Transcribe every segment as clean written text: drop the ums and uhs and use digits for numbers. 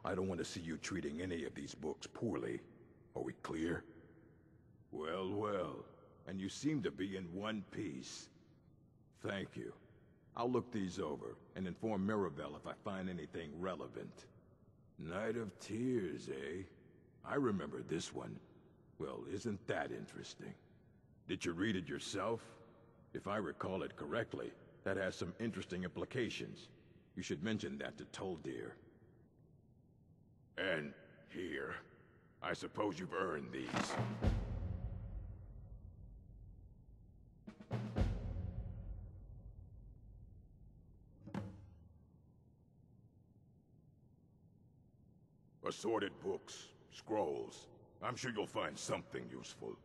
I don't want to see you treating any of these books poorly. Are we clear? Well, well. And you seem to be in one piece. Thank you. I'll look these over and inform Mirabelle if I find anything relevant. Night of Tears, eh? I remember this one. Well, isn't that interesting? Did you read it yourself? If I recall it correctly, that has some interesting implications. You should mention that to Toldir. And here. I suppose you've earned these. Assorted books, scrolls. I'm sure you'll find something useful.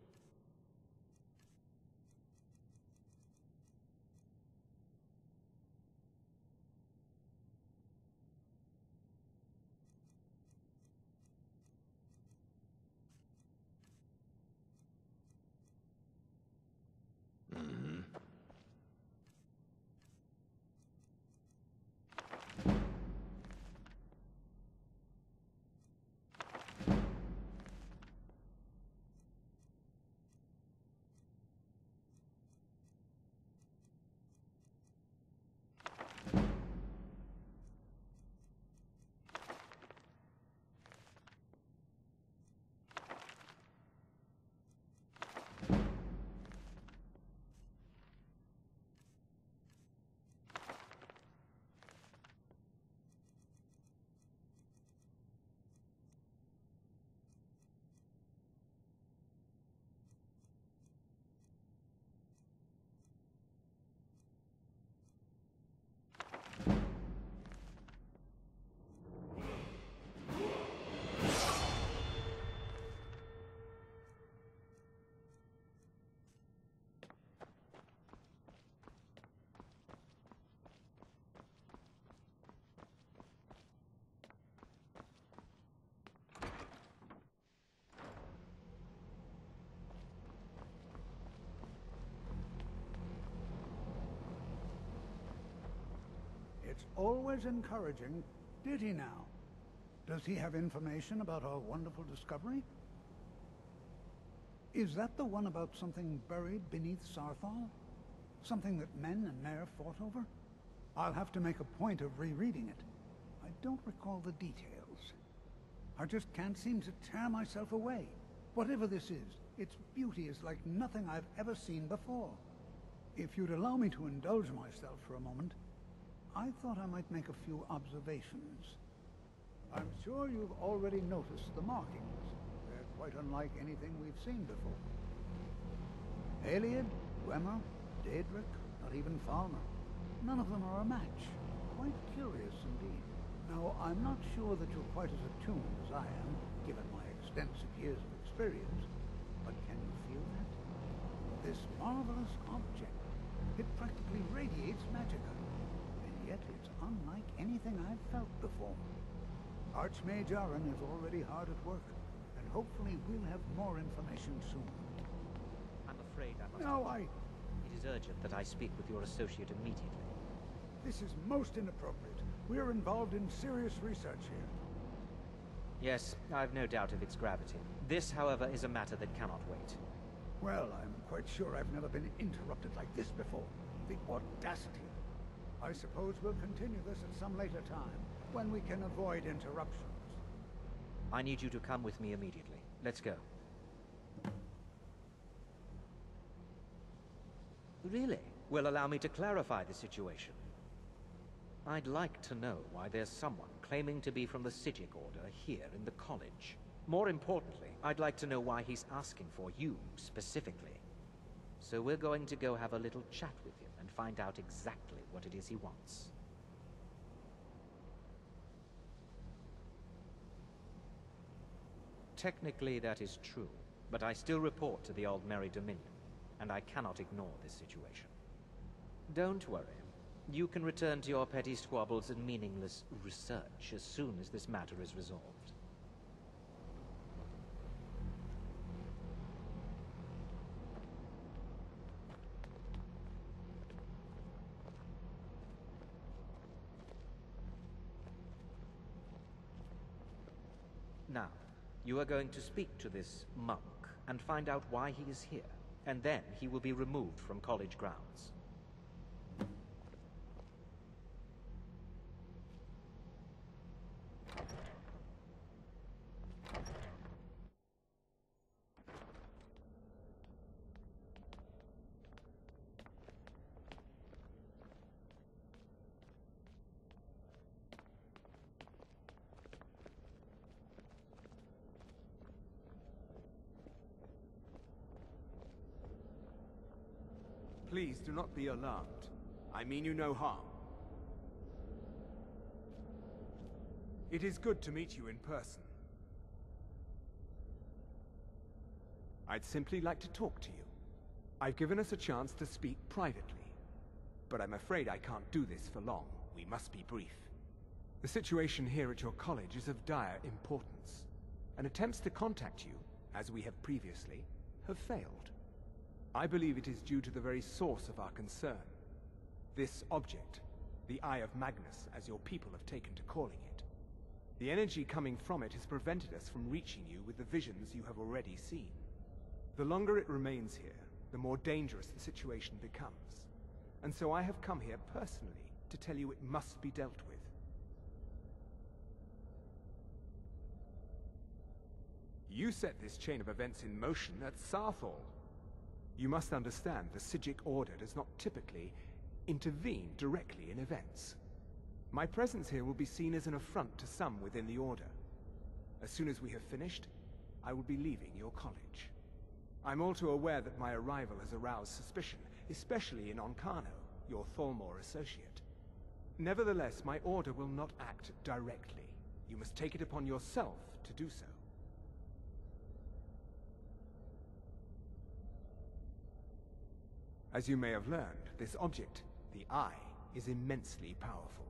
It's always encouraging. Did he now? Does he have information about our wonderful discovery? Is that the one about something buried beneath Sarthal? Something that men and Mare fought over? I'll have to make a point of rereading it. I don't recall the details. I just can't seem to tear myself away. Whatever this is, its beauty is like nothing I've ever seen before. If you'd allow me to indulge myself for a moment, I thought I might make a few observations. I'm sure you've already noticed the markings. They're quite unlike anything we've seen before. Ayleid, Gwemmer, Daedric, not even Falmer. None of them are a match. Quite curious indeed. Now, I'm not sure that you're quite as attuned as I am, given my extensive years of experience, but can you feel that? This marvelous object, it practically radiates magicka. Yet it's unlike anything I've felt before. Archmage Aaron is already hard at work, and hopefully we'll have more information soon. I'm afraid I must... No, It is urgent that I speak with your associate immediately. This is most inappropriate. We're involved in serious research here. Yes, I've no doubt of its gravity. This, however, is a matter that cannot wait. Well, I'm quite sure I've never been interrupted like this before. The audacity. I suppose we'll continue this at some later time, when we can avoid interruptions. I need you to come with me immediately. Let's go. Really? Well, allow me to clarify the situation. I'd like to know why there's someone claiming to be from the Psijic Order here in the college. More importantly, I'd like to know why he's asking for you, specifically. So we're going to go have a little chat with him and find out exactly what it is he wants. Technically, that is true, but I still report to the Old Merry Dominion, and I cannot ignore this situation. Don't worry. You can return to your petty squabbles and meaningless research as soon as this matter is resolved. Now, you are going to speak to this monk and find out why he is here, and then he will be removed from college grounds. Please do not be alarmed. I mean you no harm. It is good to meet you in person. I'd simply like to talk to you. I've given us a chance to speak privately, but I'm afraid I can't do this for long. We must be brief. The situation here at your college is of dire importance, and attempts to contact you, as we have previously, have failed. I believe it is due to the very source of our concern. This object, the Eye of Magnus, as your people have taken to calling it. The energy coming from it has prevented us from reaching you with the visions you have already seen. The longer it remains here, the more dangerous the situation becomes. And so I have come here personally to tell you it must be dealt with. You set this chain of events in motion at Sarthal. You must understand the Psijic Order does not typically intervene directly in events. My presence here will be seen as an affront to some within the Order. As soon as we have finished, I will be leaving your college. I'm all too aware that my arrival has aroused suspicion, especially in Onkano, your Thalmor associate. Nevertheless, my Order will not act directly. You must take it upon yourself to do so. As you may have learned, this object, the Eye, is immensely powerful.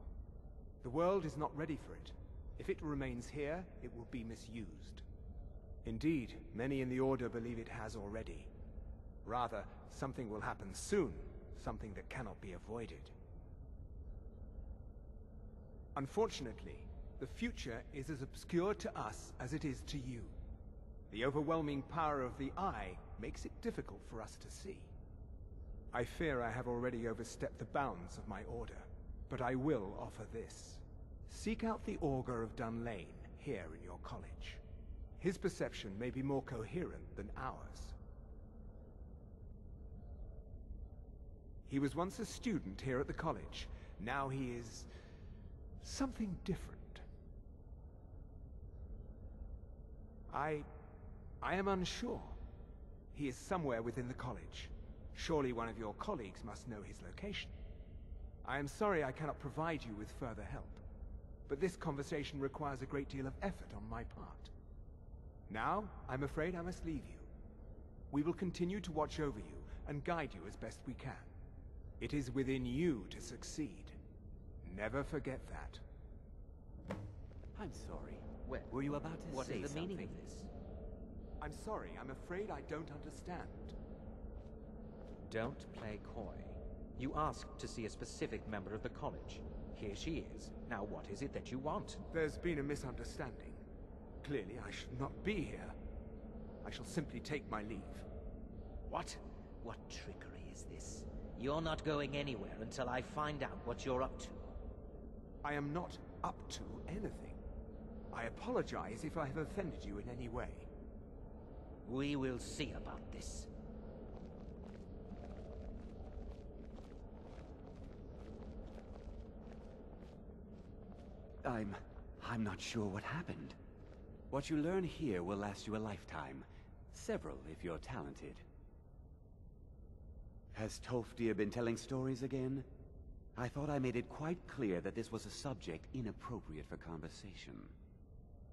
The world is not ready for it. If it remains here, it will be misused. Indeed, many in the Order believe it has already. Rather, something will happen soon, something that cannot be avoided. Unfortunately, the future is as obscure to us as it is to you. The overwhelming power of the Eye makes it difficult for us to see. I fear I have already overstepped the bounds of my Order, but I will offer this. Seek out the Augur of Dunlane here in your college. His perception may be more coherent than ours. He was once a student here at the college. Now he is something different. I am unsure. He is somewhere within the college. Surely one of your colleagues must know his location. I am sorry I cannot provide you with further help, but this conversation requires a great deal of effort on my part. Now, I'm afraid I must leave you. We will continue to watch over you and guide you as best we can. It is within you to succeed. Never forget that. I'm sorry. Well, were you about to what say is the meaning something? of this? I'm sorry, I'm afraid I don't understand. Don't play coy. You asked to see a specific member of the college. Here she is. Now what is it that you want? There's been a misunderstanding. Clearly I should not be here. I shall simply take my leave. What? What trickery is this? You're not going anywhere until I find out what you're up to. I am not up to anything. I apologize if I have offended you in any way. We will see about this. I'm not sure what happened. What you learn here will last you a lifetime. Several, if you're talented. Has Tolfdir been telling stories again? I thought I made it quite clear that this was a subject inappropriate for conversation.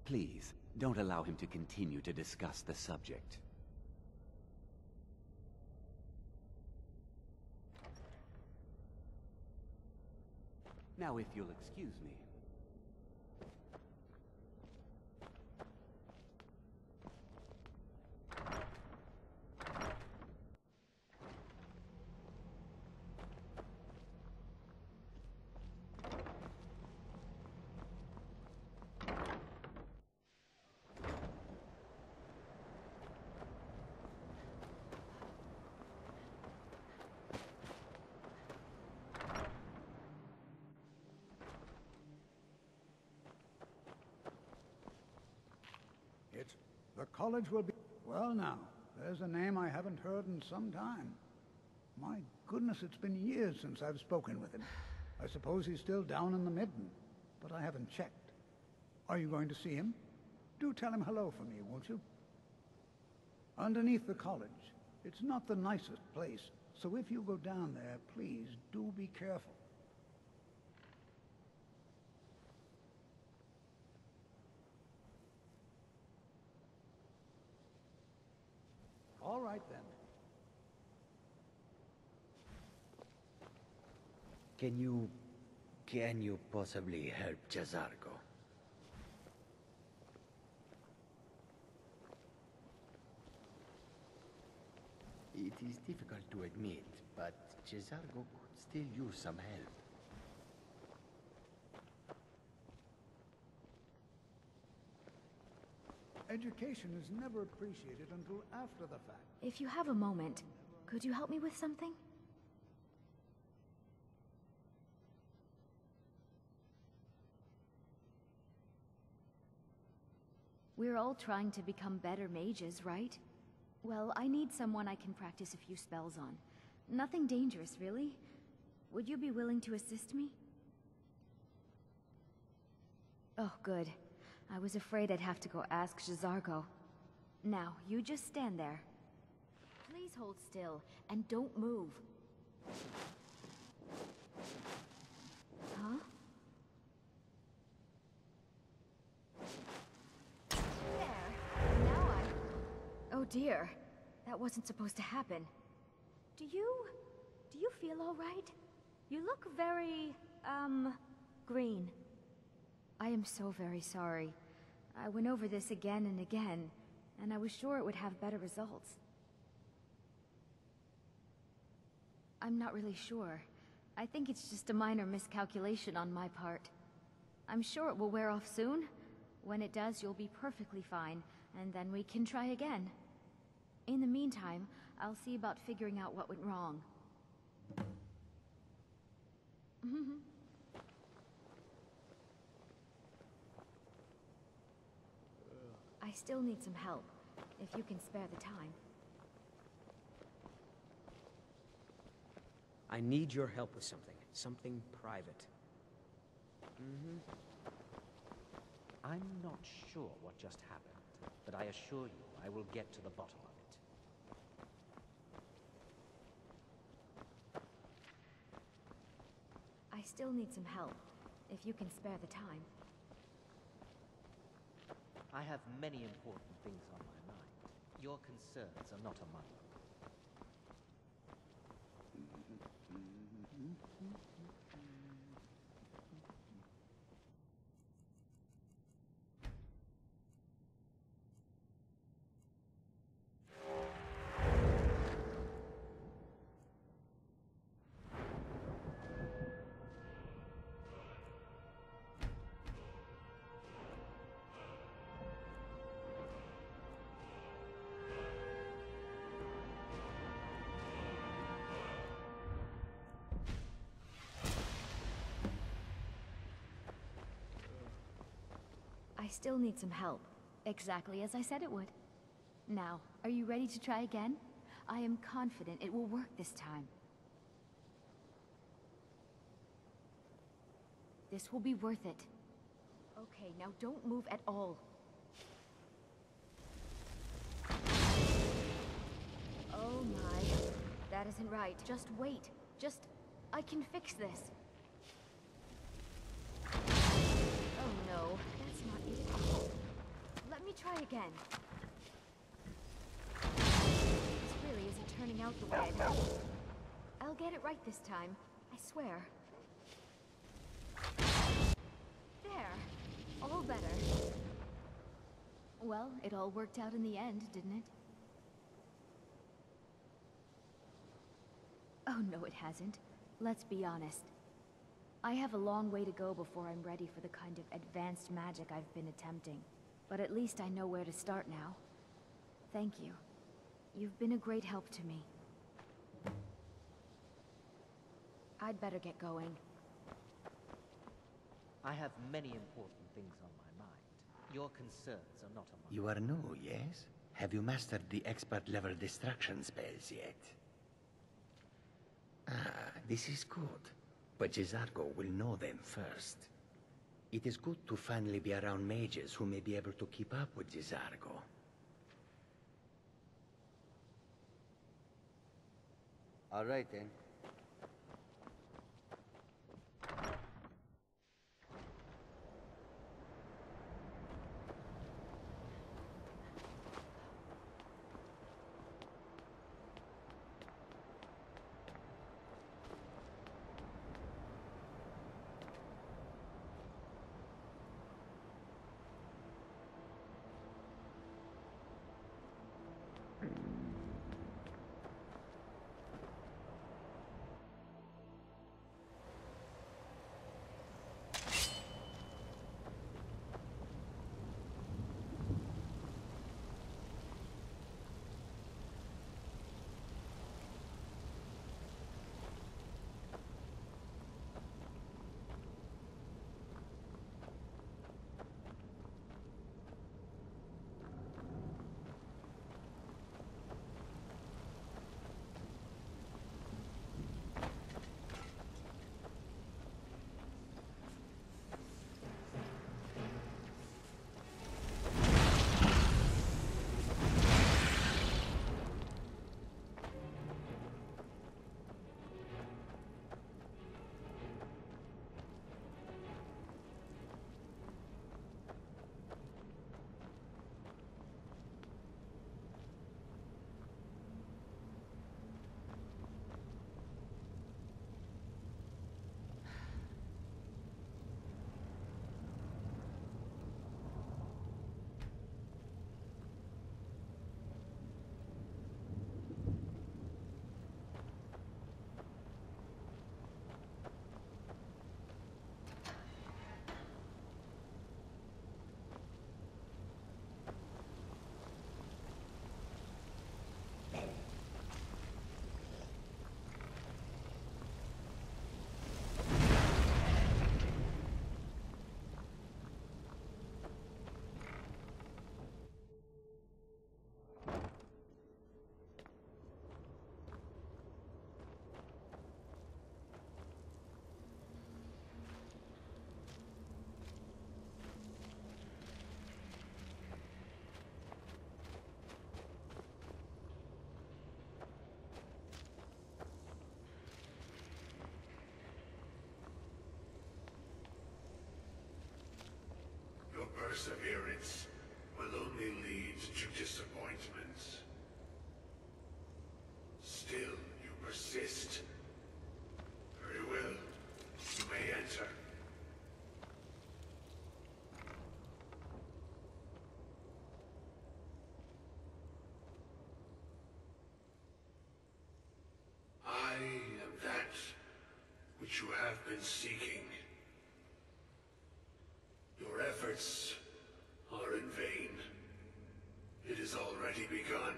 Please, Don't allow him to continue to discuss the subject. Now, if you'll excuse me. The college will be... Well now, there's a name I haven't heard in some time. My goodness, it's been years since I've spoken with him. I suppose he's still down in the Midden, but I haven't checked. Are you going to see him? Do tell him hello for me, won't you? Underneath the college. It's not the nicest place, so if you go down there, please do be careful. All right, then. Can you possibly help Jazargo? It is difficult to admit, but Jazargo could still use some help. Education is never appreciated until after the fact. If you have a moment, could you help me with something? We're all trying to become better mages, right? Well, I need someone I can practice a few spells on. Nothing dangerous, really. Would you be willing to assist me? Oh, good. I was afraid I'd have to go ask Jazargo. Now, you just stand there. Please hold still, and don't move. Huh? There. Now oh dear. That wasn't supposed to happen. Do you feel all right? You look very, green. I am so very sorry. I went over this again and again, and I was sure it would have better results. I'm not really sure. I think it's just a minor miscalculation on my part. I'm sure it will wear off soon. When it does, you'll be perfectly fine, and then we can try again. In the meantime, I'll see about figuring out what went wrong. I still need some help, if you can spare the time. I need your help with something private. I'm not sure what just happened, but I assure you I will get to the bottom of it. I still need some help, if you can spare the time. I have many important things on my mind. Your concerns are not among them. I still need some help, exactly as I said it would. Now, are you ready to try again? I am confident it will work this time. This will be worth it. Okay, now don't move at all. Oh my, that isn't right. Just wait. I can fix this. Oh no, that's not it at all. Let Let me try again. This really isn't turning out the way I'd hoped. I'll get it right this time, I swear. There. All better. Well, it all worked out in the end, didn't it? Oh, no, it hasn't. Let's be honest. I have a long way to go before I'm ready for the kind of advanced magic I've been attempting. But at least I know where to start now. Thank you. You've been a great help to me. I'd better get going. I have many important things on my mind. Your concerns are not among You are new, yes? Have you mastered the expert-level distraction spells yet? Ah, this is good. But Jizargo will know them first. It is good to finally be around mages who may be able to keep up with Jizargo. All right, then. Perseverance will only lead to disappointment. Still, you persist. Very well. You may enter. I am that which you have been seeking. Your efforts are in vain. It has already begun.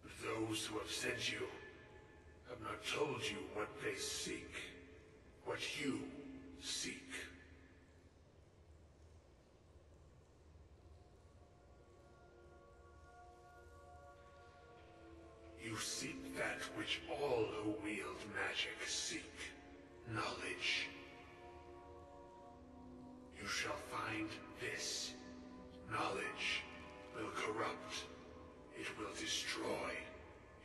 But those who have sent you have not told you what they seek, what you seek. You seek that which all who wield magic seek, knowledge. You shall find this. Knowledge will corrupt. It will destroy.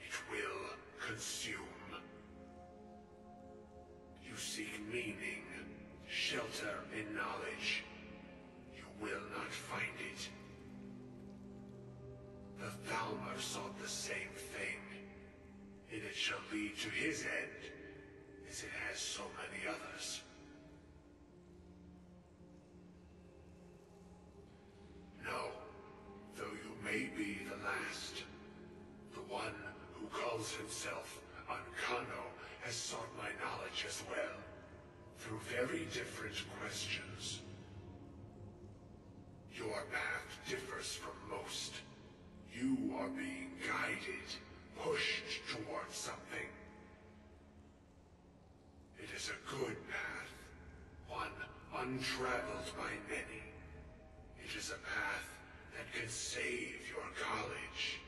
It will consume. You seek meaning, shelter in knowledge. You will not find it. The Thalmor sought the same thing, and it shall lead to his end, as it has so many others. No, though you may be the last, the one who calls himself Ancano has sought my knowledge as well, through very different questions. Your path differs from most. You are being guided, pushed towards something. It is a good path, one untraveled by many. It is a path that can save your college.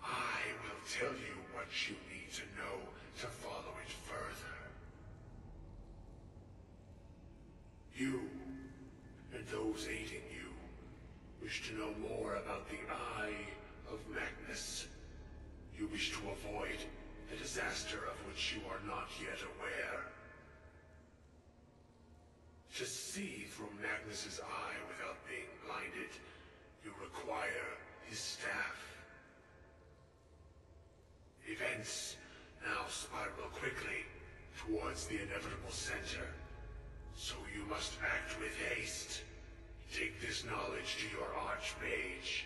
I will tell you what you need to know to follow it further. You, and those aiding you, wish to know more about the Eye of Magnus. You wish to avoid the disaster of which you are not yet aware. To see through Magnus's eye without being blinded, you require his staff. Events now spiral quickly towards the inevitable center, so you must act with haste. Take this knowledge to your Archmage.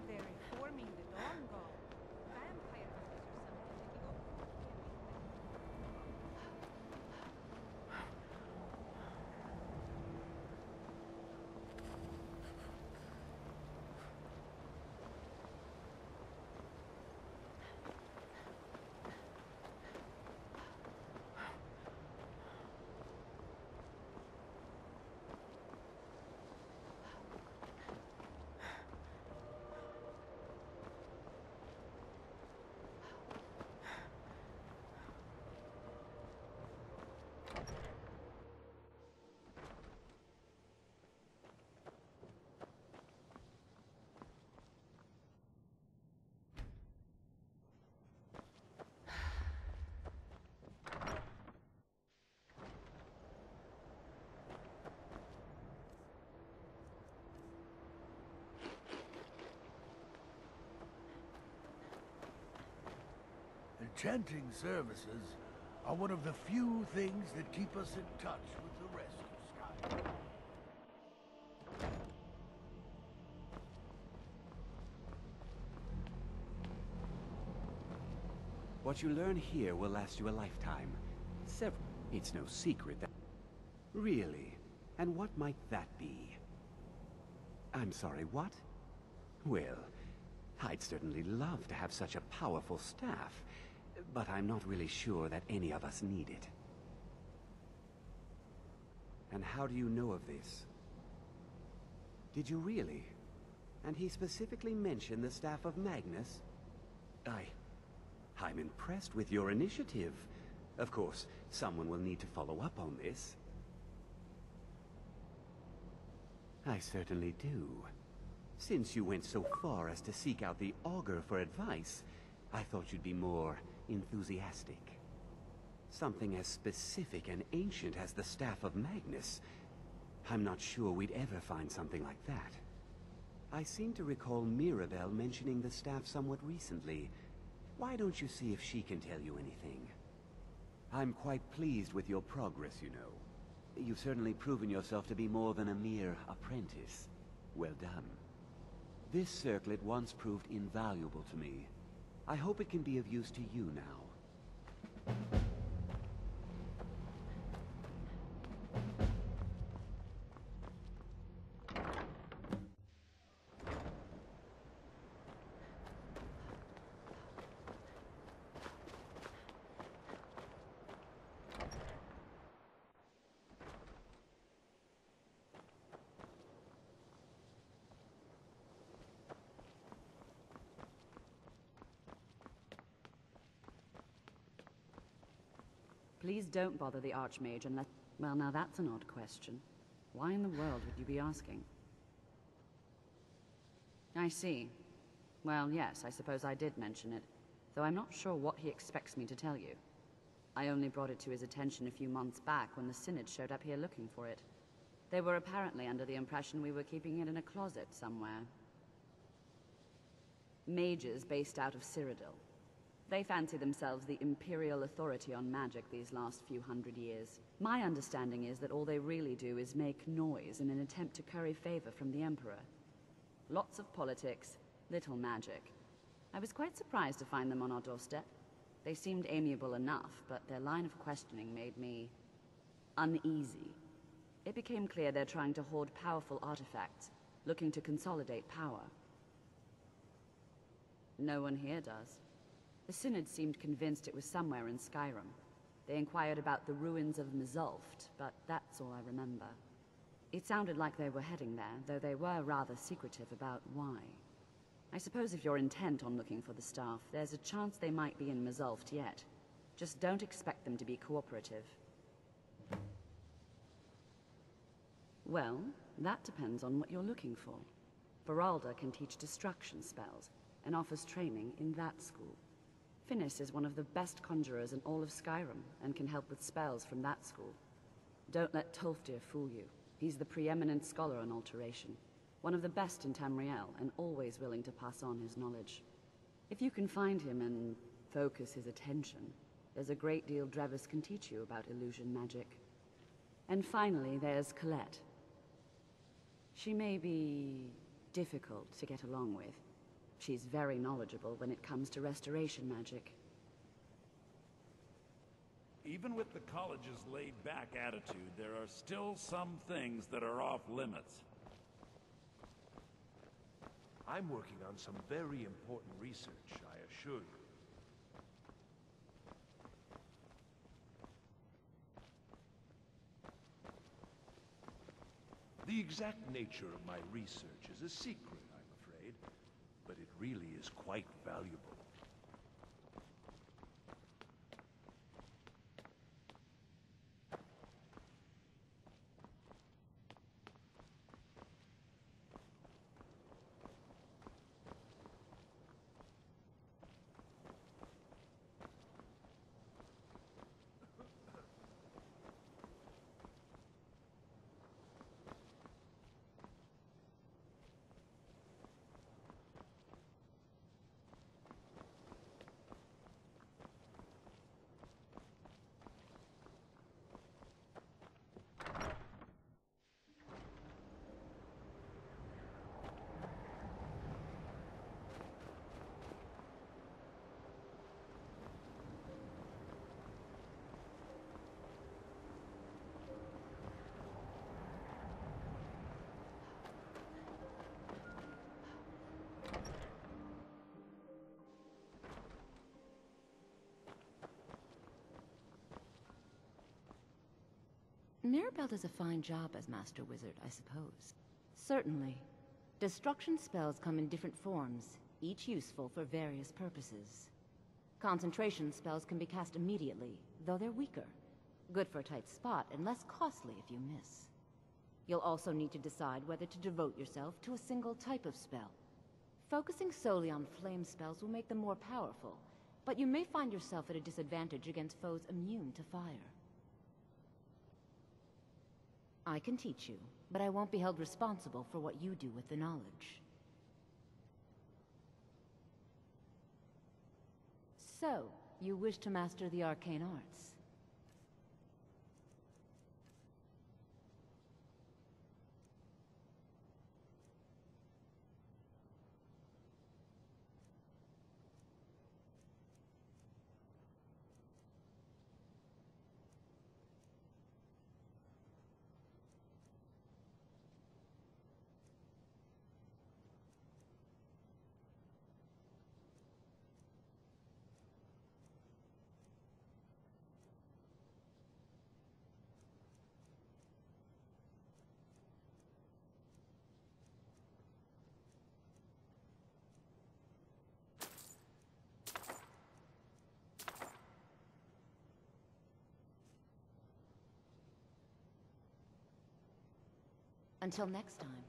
heard they're reforming the Dawn Guard. Vampire hunters or something taking over. Enchanting services are one of the few things that keep us in touch with the rest of Skyrim. What you learn here will last you a lifetime. Several. It's no secret that... Really? And what might that be? I'm sorry, what? Well, I'd certainly love to have such a powerful staff, but I'm not really sure that any of us need it. And how do you know of this? Did you really? And he specifically mentioned the staff of Magnus? I'm impressed with your initiative. Of course, someone will need to follow up on this. I certainly do. Since you went so far as to seek out the Augur for advice, I thought you'd be more enthusiastic. Something as specific and ancient as the Staff of Magnus. I'm not sure we'd ever find something like that. I seem to recall Mirabelle mentioning the staff somewhat recently. Why don't you see if she can tell you anything? I'm quite pleased with your progress, you know. You've certainly proven yourself to be more than a mere apprentice. Well done. This circlet once proved invaluable to me. I hope it can be of use to you now. Please don't bother the Archmage unless... Well, now that's an odd question. Why in the world would you be asking? I see. Well, yes, I suppose I did mention it, though I'm not sure what he expects me to tell you. I only brought it to his attention a few months back when the Synod showed up here looking for it. They were apparently under the impression we were keeping it in a closet somewhere. Mages based out of Cyrodiil. They fancy themselves the imperial authority on magic these last few hundred years. My understanding is that all they really do is make noise in an attempt to curry favor from the Emperor. Lots of politics, little magic. I was quite surprised to find them on our doorstep. They seemed amiable enough, but their line of questioning made me uneasy. It became clear they're trying to hoard powerful artifacts, looking to consolidate power. No one here does. The Synod seemed convinced it was somewhere in Skyrim. They inquired about the ruins of Mzulft, but that's all I remember. It sounded like they were heading there, though they were rather secretive about why. I suppose if you're intent on looking for the staff, there's a chance they might be in Mzulft yet. Just don't expect them to be cooperative. Well, that depends on what you're looking for. Beralda can teach destruction spells, and offers training in that school. Finis is one of the best conjurers in all of Skyrim, and can help with spells from that school. Don't let Tolfdir fool you. He's the preeminent scholar on alteration. One of the best in Tamriel, and always willing to pass on his knowledge. If you can find him and focus his attention, there's a great deal Drevis can teach you about illusion magic. And finally, there's Colette. She may be difficult to get along with, She's very knowledgeable when it comes to restoration magic. Even with the college's laid-back attitude, there are still some things that are off limits. I'm working on some very important research, I assure you. The exact nature of my research is a secret, I'm afraid, but it really is quite valuable. Mirabelle does a fine job as Master Wizard, I suppose. Certainly. Destruction spells come in different forms, each useful for various purposes. Concentration spells can be cast immediately, though they're weaker. Good for a tight spot and less costly if you miss. You'll also need to decide whether to devote yourself to a single type of spell. Focusing solely on flame spells will make them more powerful, but you may find yourself at a disadvantage against foes immune to fire. I can teach you, but I won't be held responsible for what you do with the knowledge. So, you wish to master the arcane arts? Until next time.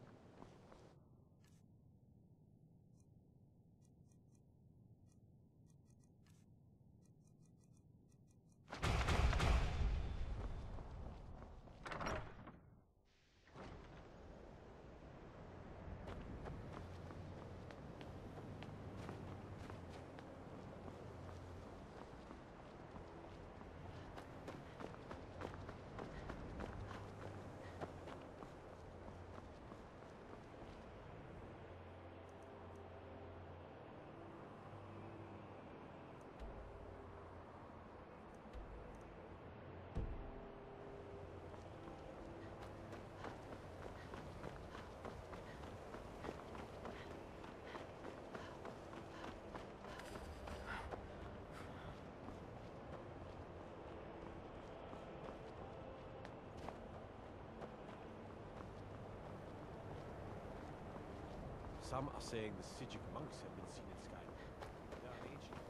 Some are saying the Sijic monks have been seen in Skyrim. They are ancient.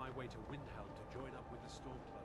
my way to Windhelm to join up with the Stormcloaks.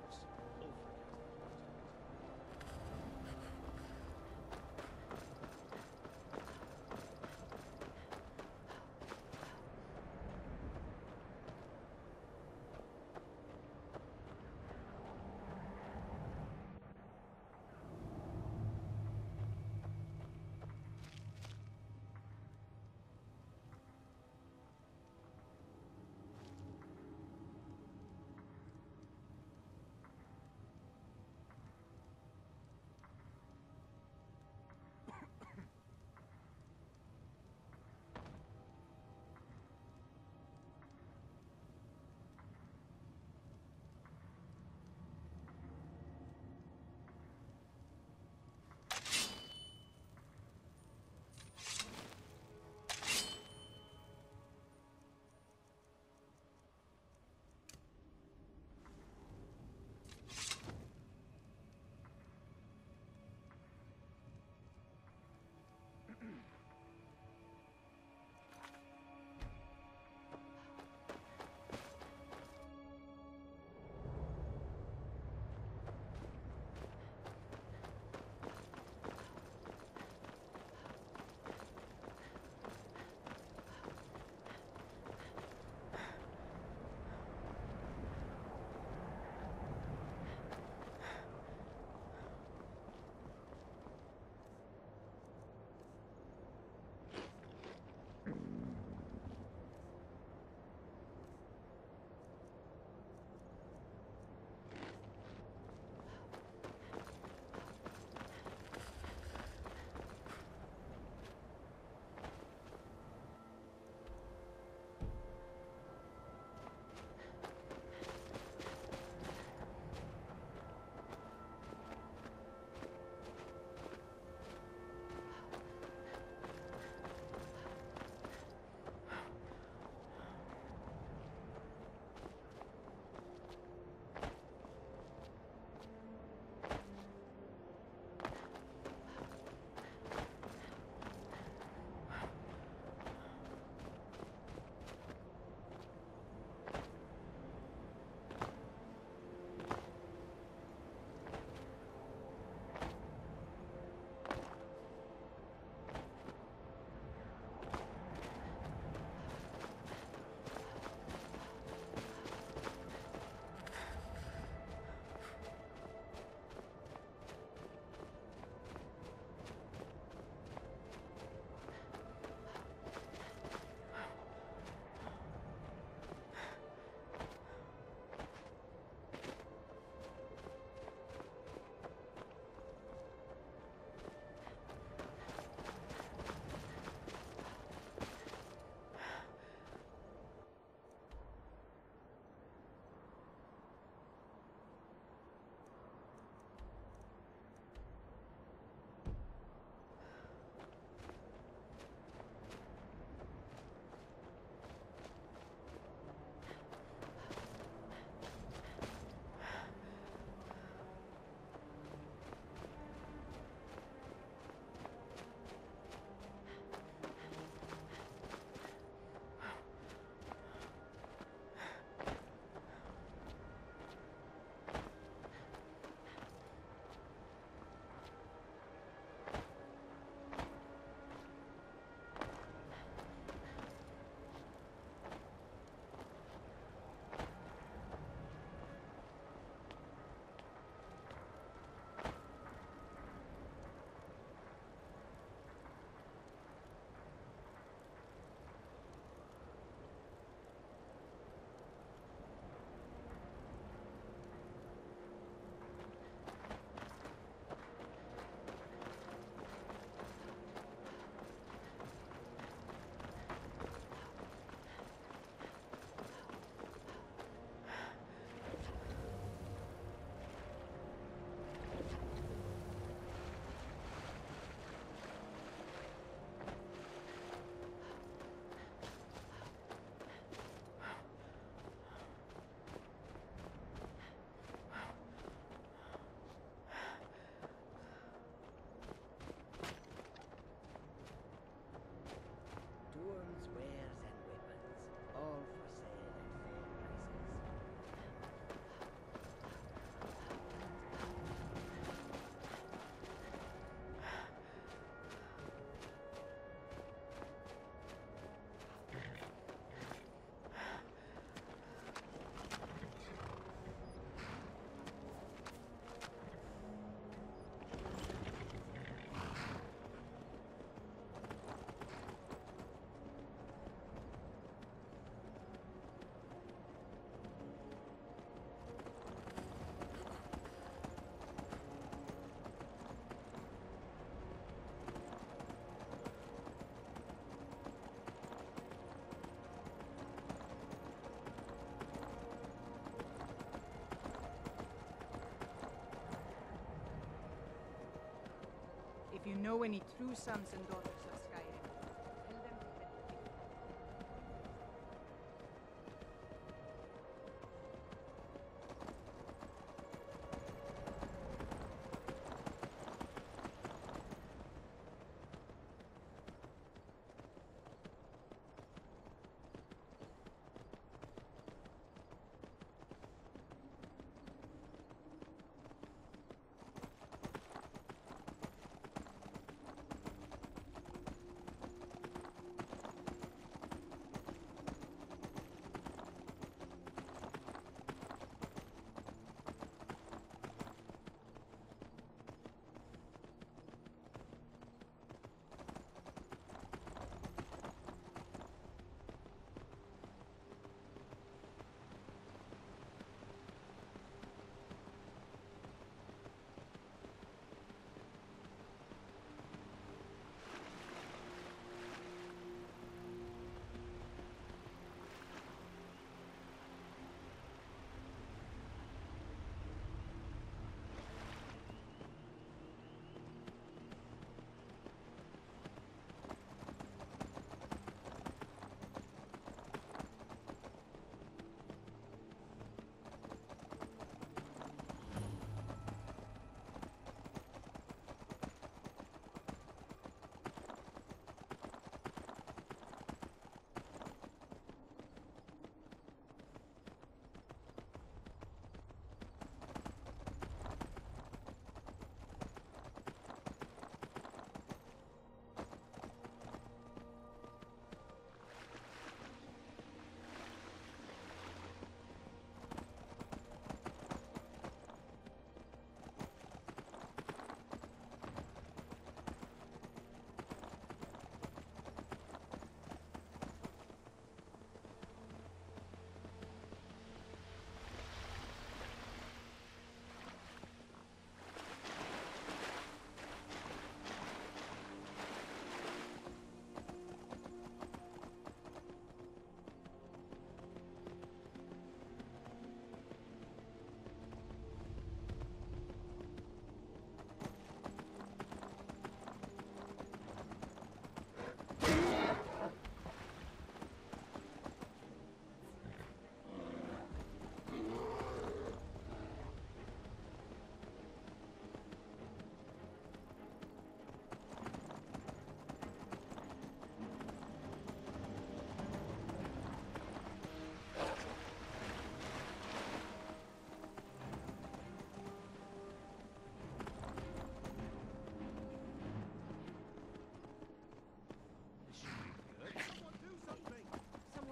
If you know any true sons and daughters of Skyrim, tell them to head to me.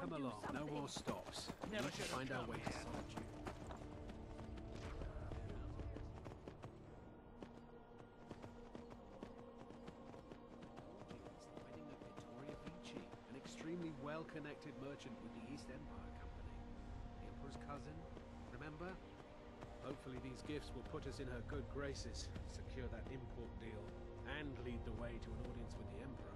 Come along, no more stops. We need to find our way to solitude. An extremely well-connected merchant with the East Empire Company. The Emperor's cousin, remember? Hopefully these gifts will put us in her good graces, secure that import deal, and lead the way to an audience with the Emperor.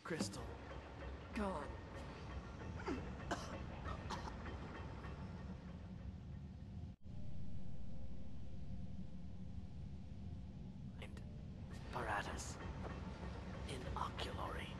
Crystal. Gone. And apparatus. Inoculary.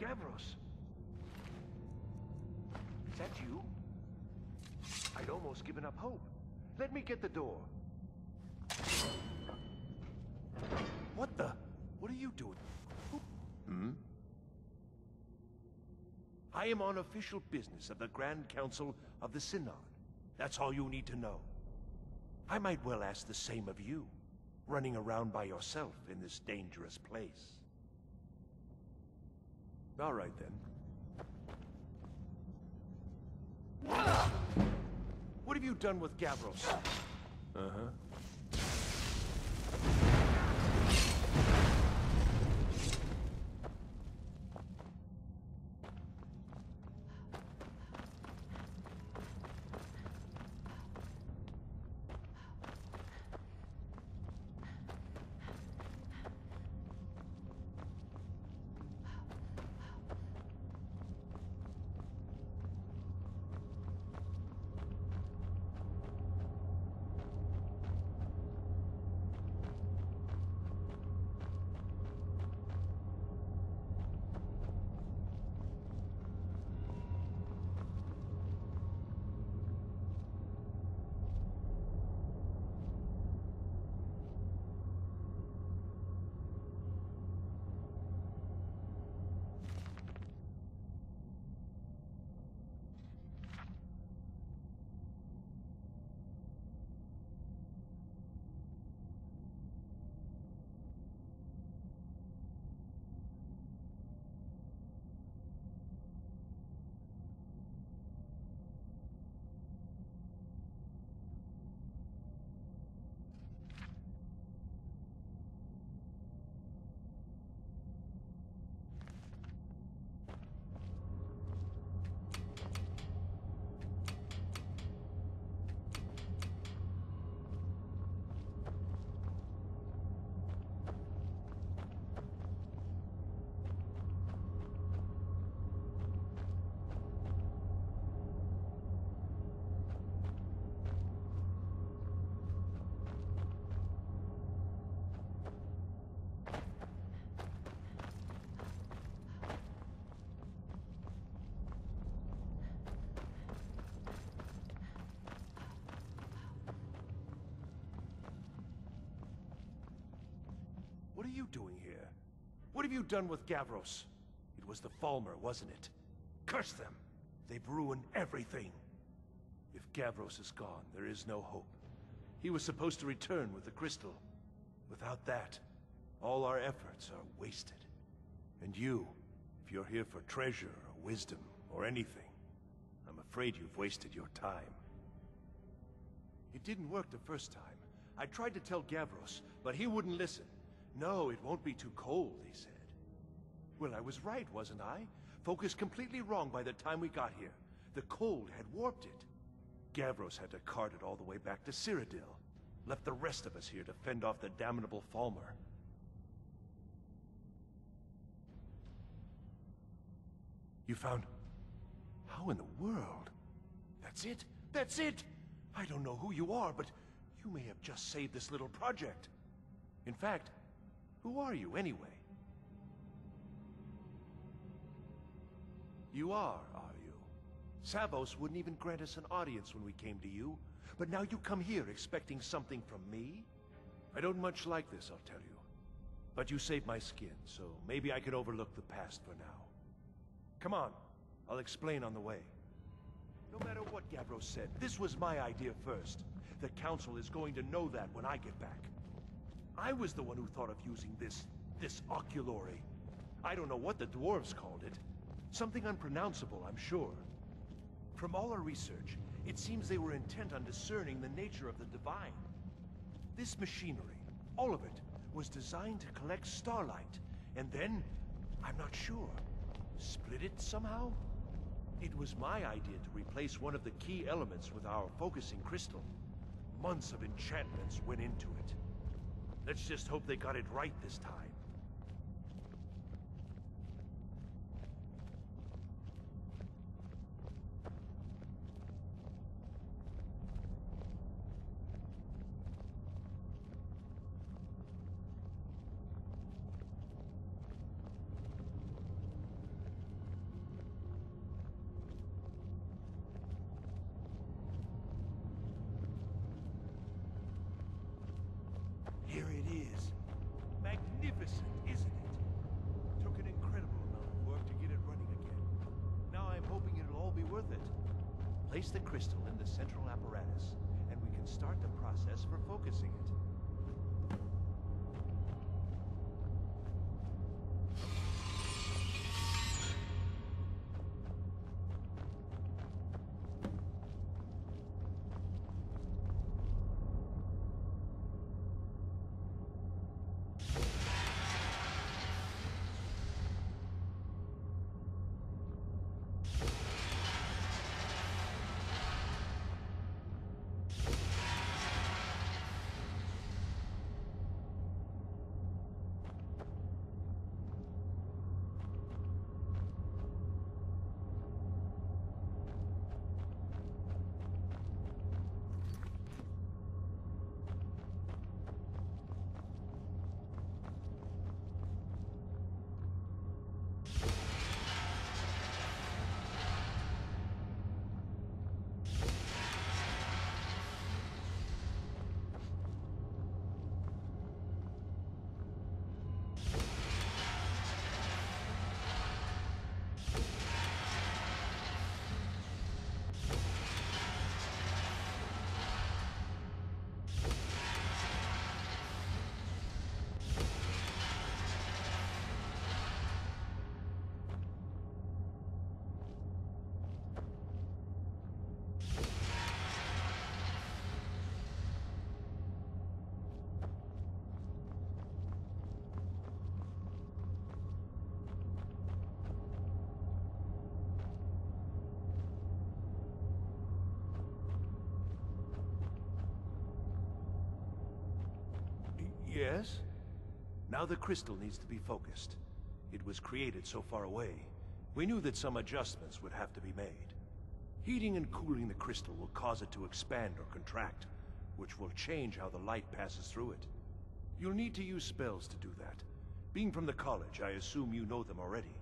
Gavros! Is that you? I'd almost given up hope. Let me get the door. What the? What are you doing? Hmm? I am on official business of the Grand Council of the Synod. That's all you need to know. I might well ask the same of you, running around by yourself in this dangerous place. All right, then. What have you done with Gavros? Uh-huh. What are you doing here? What have you done with Gavros? It was the Falmer, wasn't it? Curse them! They've ruined everything! If Gavros is gone, there is no hope. He was supposed to return with the crystal. Without that, all our efforts are wasted. And you, if you're here for treasure or wisdom or anything, I'm afraid you've wasted your time. It didn't work the first time. I tried to tell Gavros, but he wouldn't listen. No, it won't be too cold, he said. Well, I was right, wasn't I? Focused completely wrong by the time we got here. The cold had warped it. Gavros had to cart it all the way back to Cyrodiil. Left the rest of us here to fend off the damnable Falmer. You found... How in the world? That's it? That's it! I don't know who you are, but you may have just saved this little project. In fact, who are you, anyway? You are you? Savos wouldn't even grant us an audience when we came to you, but now you come here expecting something from me? I don't much like this, I'll tell you. But you saved my skin, so maybe I can overlook the past for now. Come on, I'll explain on the way. No matter what Gavros said, this was my idea first. The Council is going to know that when I get back. I was the one who thought of using this oculory. I don't know what the dwarves called it. Something unpronounceable, I'm sure. From all our research, it seems they were intent on discerning the nature of the divine. This machinery, all of it, was designed to collect starlight, and then, I'm not sure, split it somehow? It was my idea to replace one of the key elements with our focusing crystal. Months of enchantments went into it. Let's just hope they got it right this time. Place the crystal in the central apparatus, and we can start the process for focusing it. Yes? Now the crystal needs to be focused. It was created so far away. We knew that some adjustments would have to be made. Heating and cooling the crystal will cause it to expand or contract, which will change how the light passes through it. You'll need to use spells to do that. Being from the college, I assume you know them already.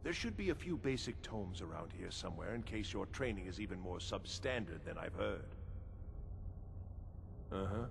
There should be a few basic tomes around here somewhere in case your training is even more substandard than I've heard. Uh-huh.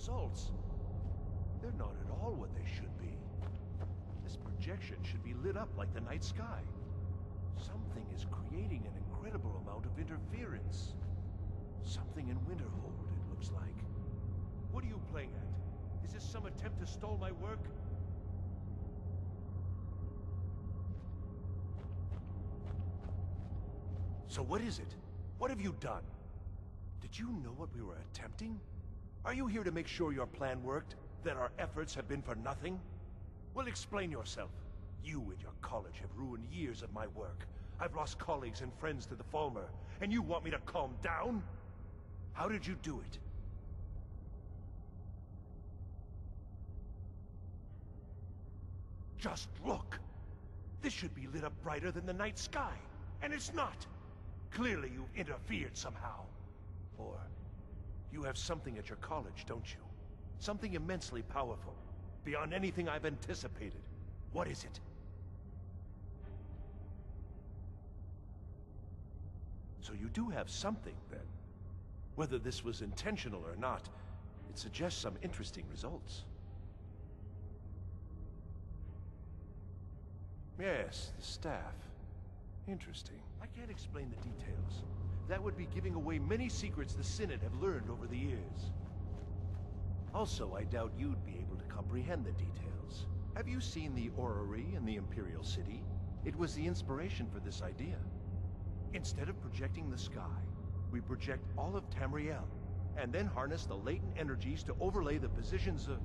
results. They're not at all what they should be. This projection should be lit up like the night sky. Something is creating an incredible amount of interference. Something in Winterhold, it looks like. What are you playing at? Is this some attempt to stall my work? So what is it? What have you done? Did you know what we were attempting? Are you here to make sure your plan worked? That our efforts have been for nothing? Well, explain yourself. You and your college have ruined years of my work. I've lost colleagues and friends to the Falmer, and you want me to calm down? How did you do it? Just look! This should be lit up brighter than the night sky, and it's not! Clearly you've interfered somehow. Or you have something at your college, don't you? Something immensely powerful, beyond anything I've anticipated. What is it? So you do have something, then. Whether this was intentional or not, it suggests some interesting results. Yes, the staff. Interesting. I can't explain the details. That would be giving away many secrets the Synod have learned over the years. Also, I doubt you'd be able to comprehend the details. Have you seen the orrery in the Imperial City? It was the inspiration for this idea. Instead of projecting the sky, we project all of Tamriel, and then harness the latent energies to overlay the positions of...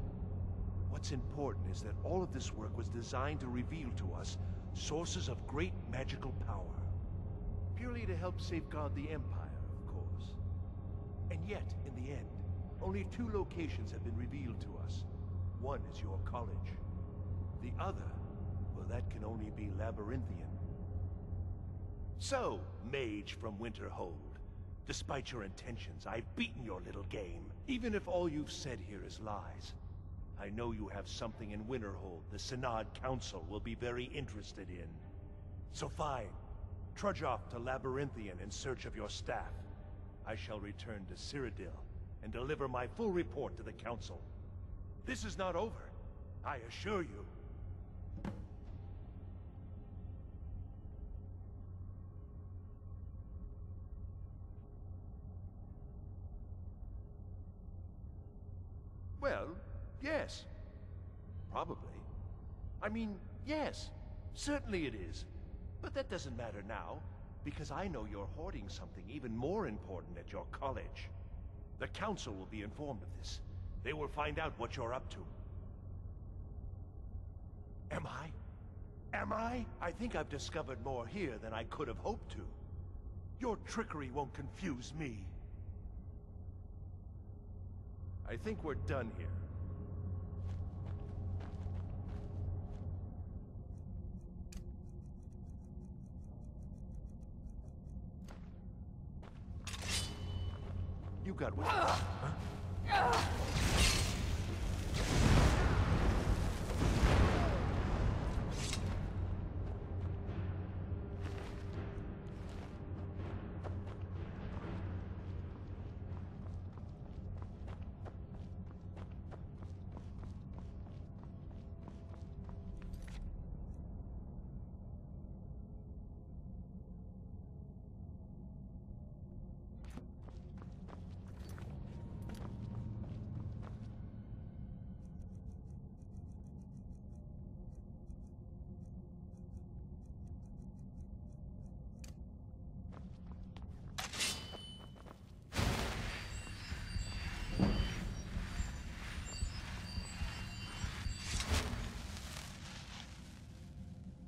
What's important is that all of this work was designed to reveal to us sources of great magical power. Purely to help safeguard the Empire, of course. And yet, in the end, only 2 locations have been revealed to us. One is your college. The other, well, that can only be Labyrinthian. So, mage from Winterhold, despite your intentions, I've beaten your little game. Even if all you've said here is lies, I know you have something in Winterhold the Synod Council will be very interested in. So fine, trudge off to Labyrinthian in search of your staff. I shall return to Cyrodiil and deliver my full report to the Council. This is not over, I assure you. Well, yes. Probably. I mean, yes. Certainly it is. But that doesn't matter now, because I know you're hoarding something even more important at your college. The Council will be informed of this. They will find out what you're up to. Am I? Am I? I think I've discovered more here than I could have hoped to. Your trickery won't confuse me. I think we're done here. You got what? Huh?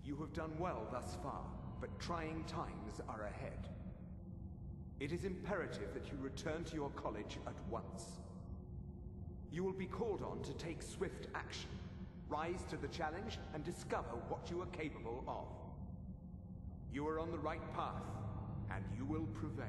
You have done well thus far, but trying times are ahead. It is imperative that you return to your college at once. You will be called on to take swift action, rise to the challenge, and discover what you are capable of. You are on the right path, and you will prevail.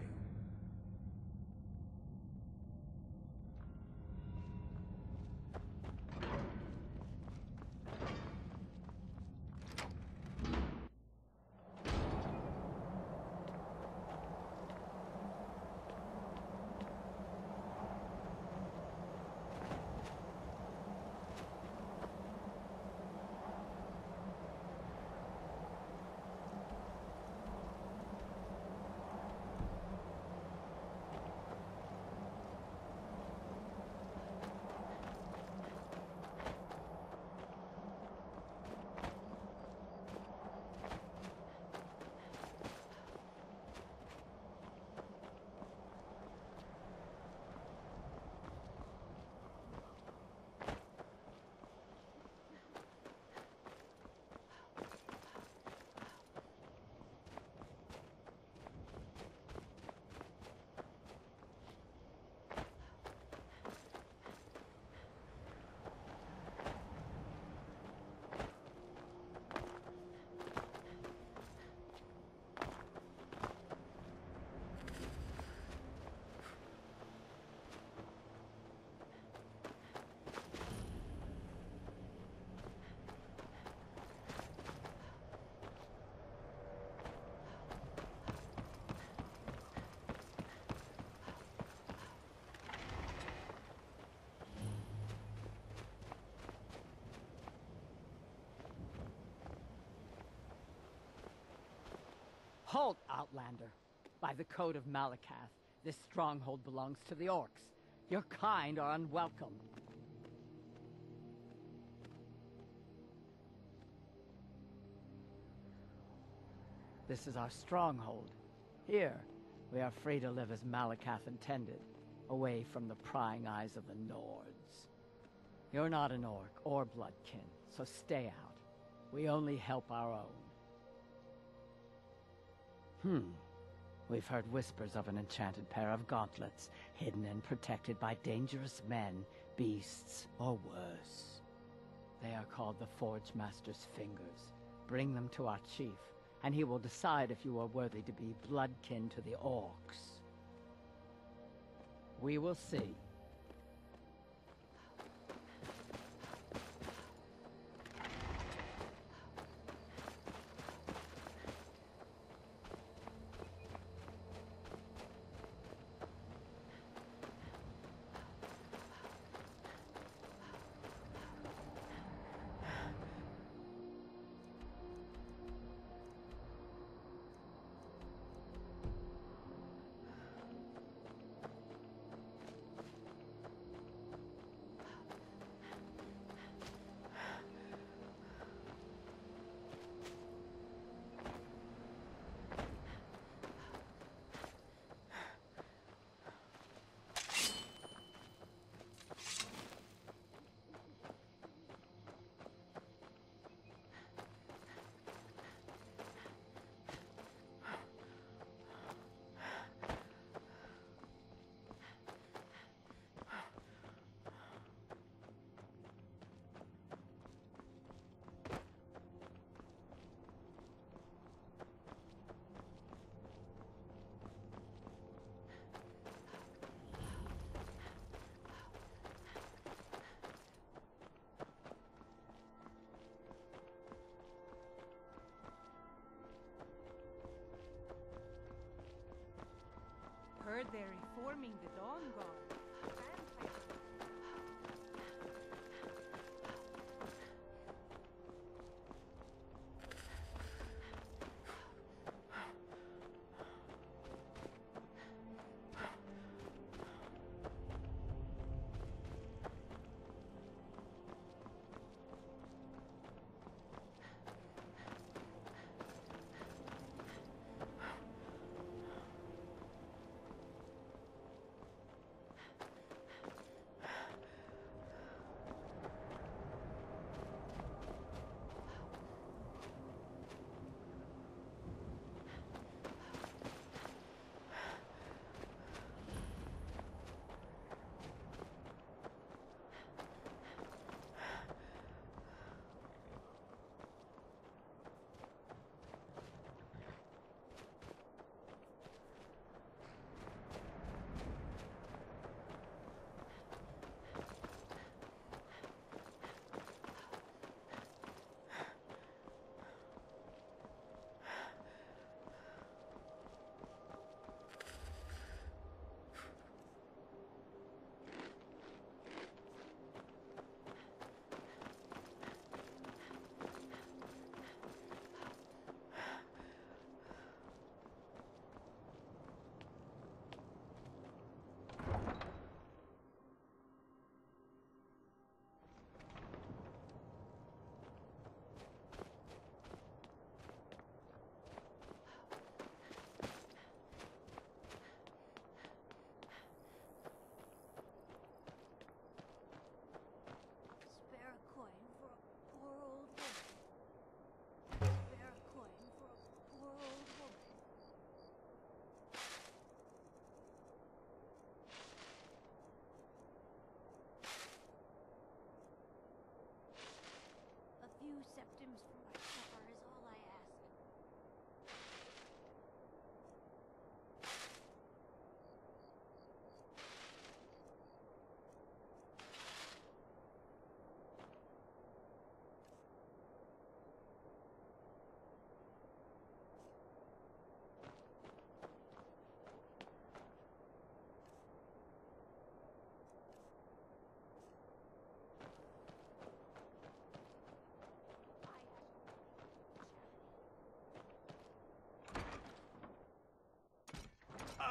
Halt, Outlander! By the code of Malakath, this stronghold belongs to the orcs. Your kind are unwelcome. This is our stronghold. Here, we are free to live as Malakath intended, away from the prying eyes of the Nords. You're not an orc or bloodkin, so stay out. We only help our own. We've heard whispers of an enchanted pair of gauntlets, hidden and protected by dangerous men, beasts, or worse. They are called the Forge Master's Fingers. Bring them to our chief, and he will decide if you are worthy to be bloodkin to the orcs. We will see. Heard they're reforming the Dawn Guard.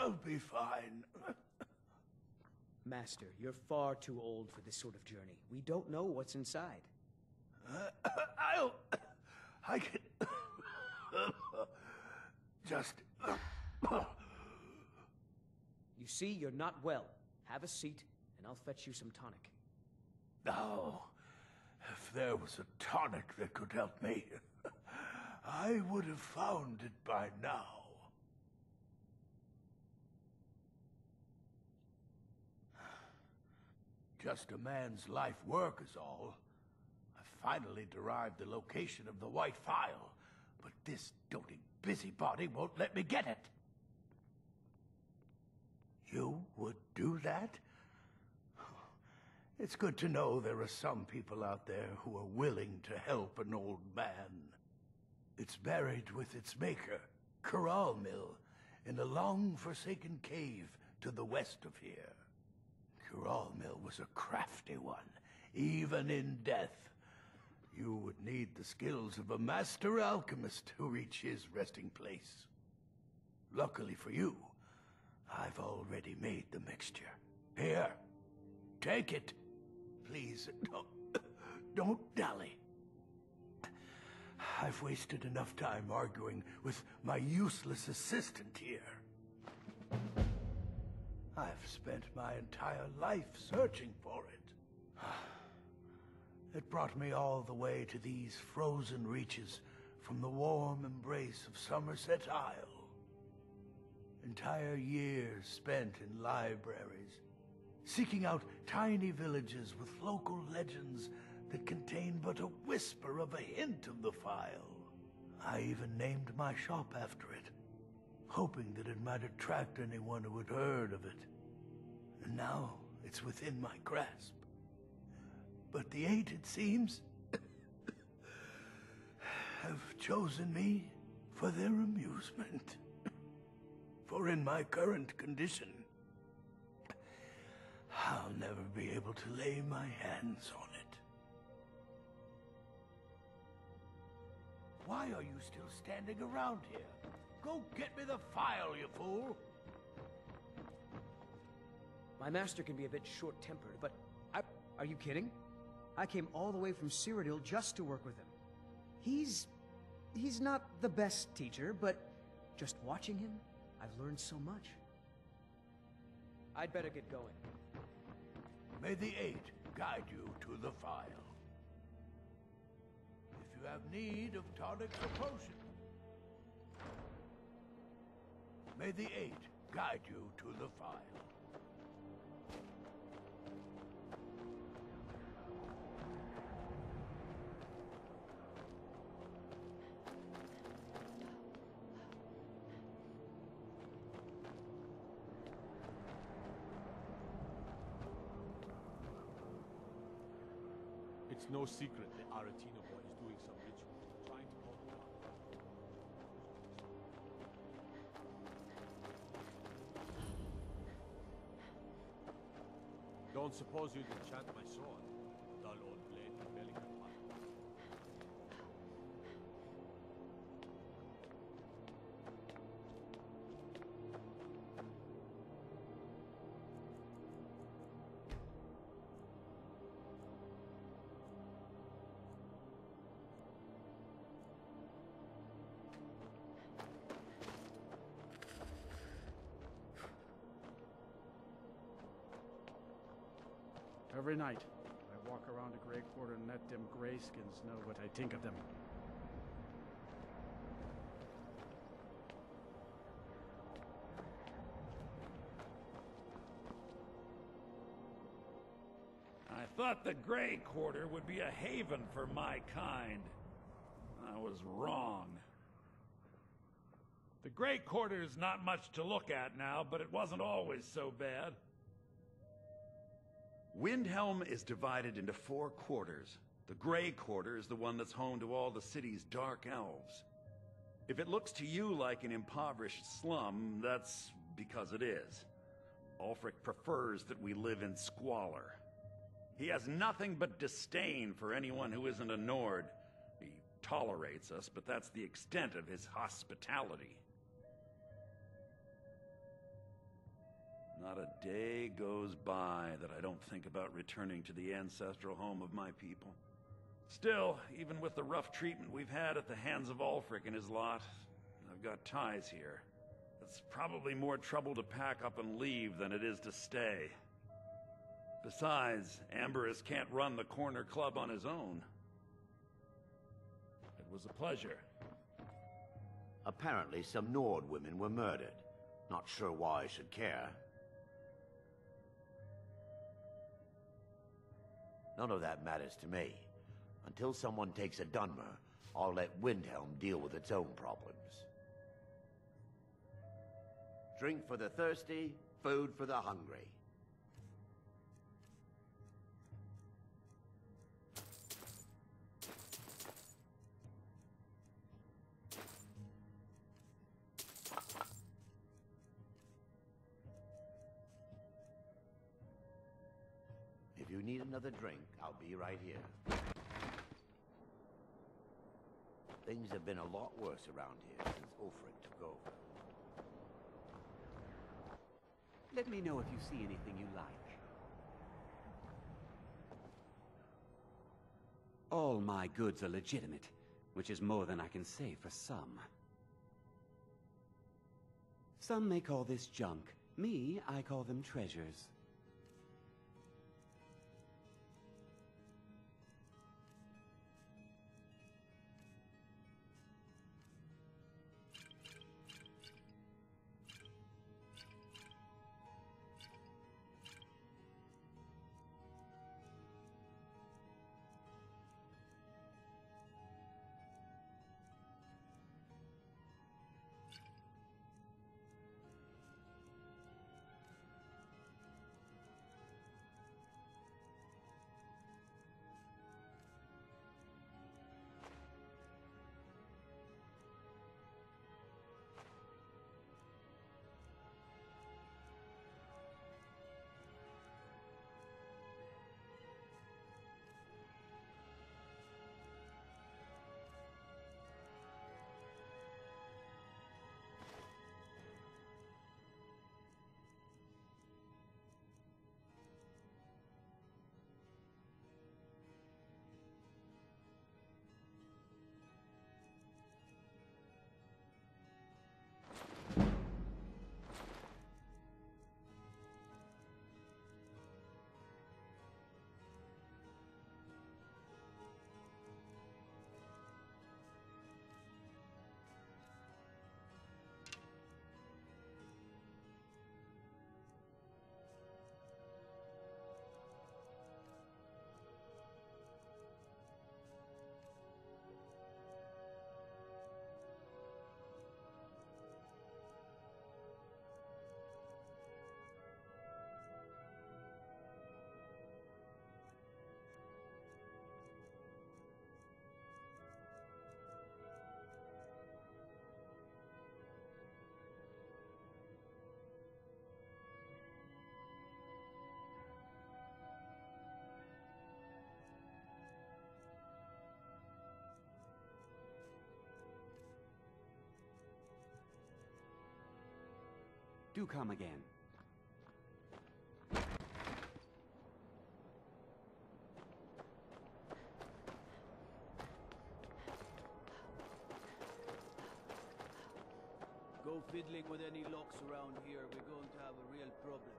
I'll be fine. Master, you're far too old for this sort of journey. We don't know what's inside. I can... just... You see, you're not well. Have a seat, and I'll fetch you some tonic. Oh, if there was a tonic that could help me, I would have found it by now. Just a man's life work is all. I finally derived the location of the White Phial, but this doting busybody won't let me get it. You would do that? It's good to know there are some people out there who are willing to help an old man. It's buried with its maker, Corral Mill, in a long-forsaken cave to the west of here. Corral Mill was a crafty one, even in death. You would need the skills of a master alchemist to reach his resting place. Luckily for you, I've already made the mixture. Here, take it. Please, don't dally. I've wasted enough time arguing with my useless assistant here. I've spent my entire life searching for it. It brought me all the way to these frozen reaches from the warm embrace of Somerset Isle. Entire years spent in libraries, seeking out tiny villages with local legends that contain but a whisper of a hint of the phial. I even named my shop after it, hoping that it might attract anyone who had heard of it. And now it's within my grasp. But the Eight, it seems, have chosen me for their amusement. For in my current condition, I'll never be able to lay my hands on it. Why are you still standing around here? Go get me the phial, you fool! My master can be a bit short-tempered, but are you kidding? I came all the way from Cyrodiil just to work with him. He's not the best teacher, but just watching him, I've learned so much. I'd better get going. May the Eight guide you to the phial. If you have need of tonics or potions, may the Eight guide you to the phial. It's no secret the Aretino boy is doing some ritual, trying to call the god. Don't suppose you'd enchant my sword, dull old blade that barely can fire. Every night, I walk around a Grey Quarter and let them grayskins know what I think of them. I thought the Grey Quarter would be a haven for my kind. I was wrong. The Grey Quarter is not much to look at now, but it wasn't always so bad. Windhelm is divided into 4 quarters. The Grey Quarter is the one that's home to all the city's dark elves. If it looks to you like an impoverished slum, that's because it is. Ulfric prefers that we live in squalor. He has nothing but disdain for anyone who isn't a Nord. He tolerates us, but that's the extent of his hospitality. Not a day goes by that I don't think about returning to the ancestral home of my people. Still, even with the rough treatment we've had at the hands of Ulfric and his lot, I've got ties here. It's probably more trouble to pack up and leave than it is to stay. Besides, Amberus can't run the corner club on his own. It was a pleasure. Apparently some Nord women were murdered. Not sure why I should care. None of that matters to me. Until someone takes a Dunmer, I'll let Windhelm deal with its own problems. Drink for the thirsty, food for the hungry. If you need another drink, I'll be right here. Things have been a lot worse around here since Ulfric took over. Let me know if you see anything you like. All my goods are legitimate, which is more than I can say for some. Some may call this junk. Me, I call them treasures. Do come again. Go fiddling with any locks around here, we're going to have a real problem.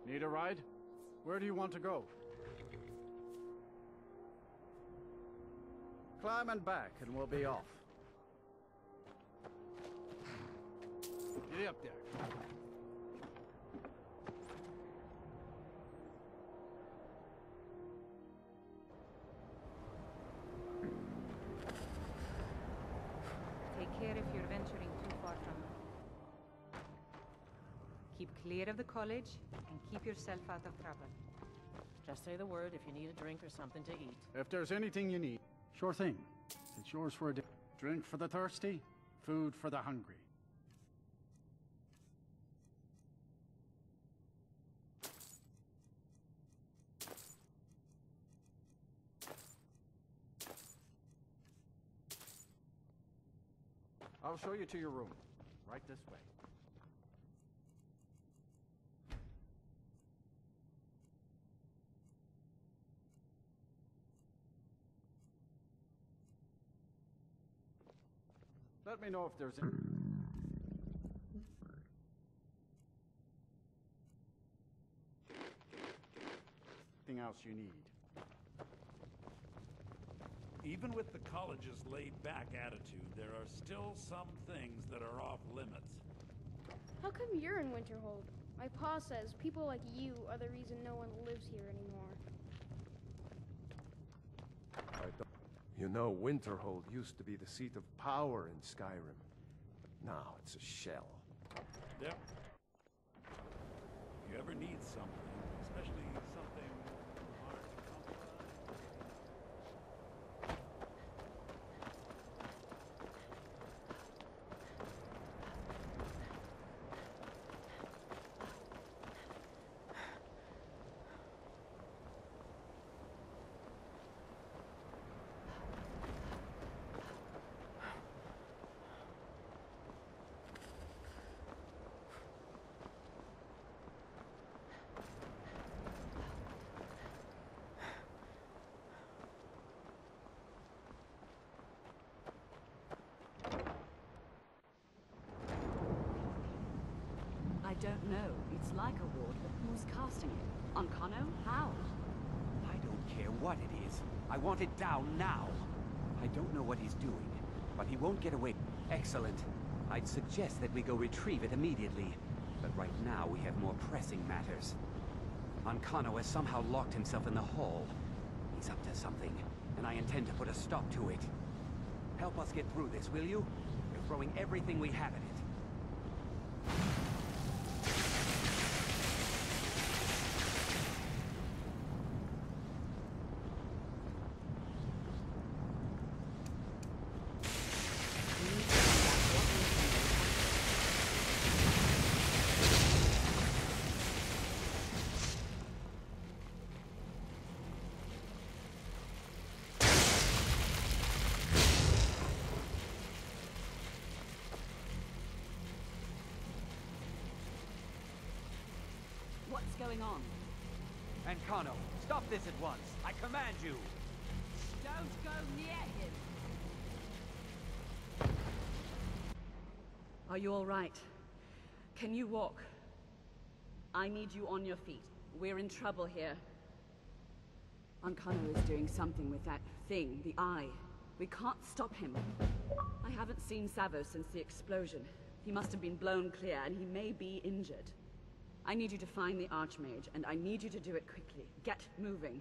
Need a ride? Where do you want to go? Climb and back, and we'll be off. Get up there. Take care if you're venturing too far from them. Keep clear of the college, and keep yourself out of trouble. Just say the word if you need a drink or something to eat. If there's anything you need, sure thing. It's yours for a day. Drink for the thirsty, food for the hungry. I'll show you to your room. Right this way. Let me know if there's anything else you need. Even with the college's laid-back attitude, there are still some things that are off limits. How come you're in Winterhold? My pa says people like you are the reason no one lives here anymore. You know, Winterhold used to be the seat of power in Skyrim. Now it's a shell. Yep. If you ever need something, especially something hard to come by. I don't know. It's like a ward, but who's casting it? Ancano? How? I don't care what it is. I want it down now. I don't know what he's doing, but he won't get away. Excellent. I'd suggest that we go retrieve it immediately. But right now we have more pressing matters. Ancano has somehow locked himself in the hall. He's up to something, and I intend to put a stop to it. Help us get through this, will you? We're throwing everything we have at it. What's going on? Ancano, stop this at once. I command you. Don't go near him! Are you all right? Can you walk? I need you on your feet. We're in trouble here. Ancano is doing something with that thing, the eye. We can't stop him. I haven't seen Savo since the explosion. He must have been blown clear, and he may be injured. I need you to find the Archmage, and I need you to do it quickly. Get moving.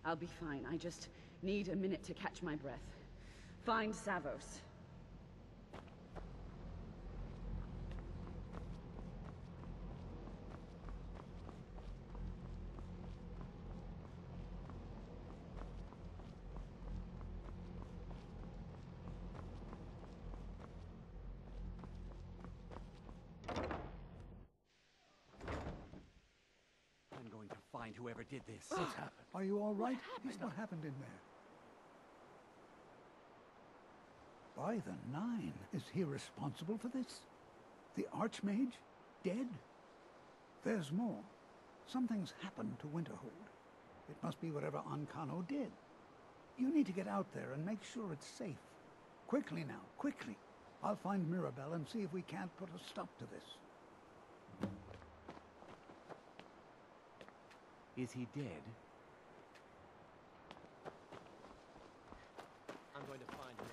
I'll be fine. I just need a minute to catch my breath. Find Savos. Find whoever did this. What's happened? Are you all right? What happened in there? By the Nine, is he responsible for this? The Archmage? Dead? There's more. Something's happened to Winterhold. It must be whatever Ancano did. You need to get out there and make sure it's safe. Quickly now, quickly. I'll find Mirabelle and see if we can't put a stop to this. Is he dead? I'm going to find him.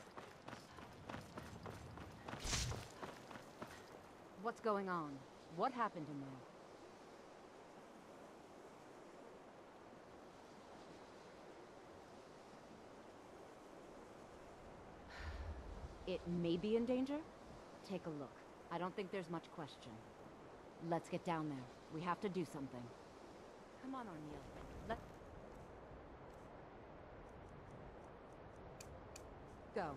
What's going on? What happened in there? It may be in danger? Take a look. I don't think there's much question. Let's get down there. We have to do something. Come on, O'Neill. Let's go.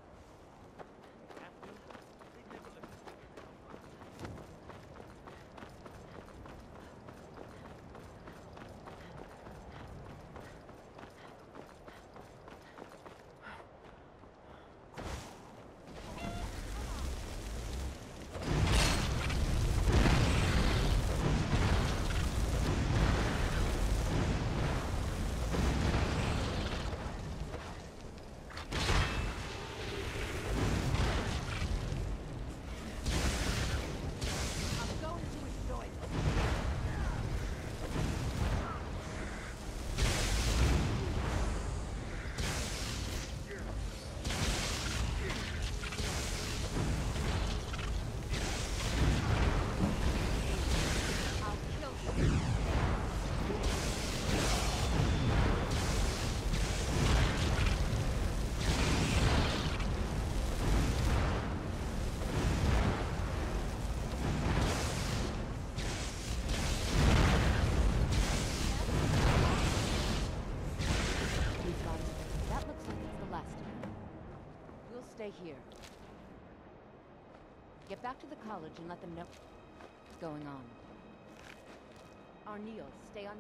Stay here. Get back to the college and let them know what's going on. Arneal, stay on...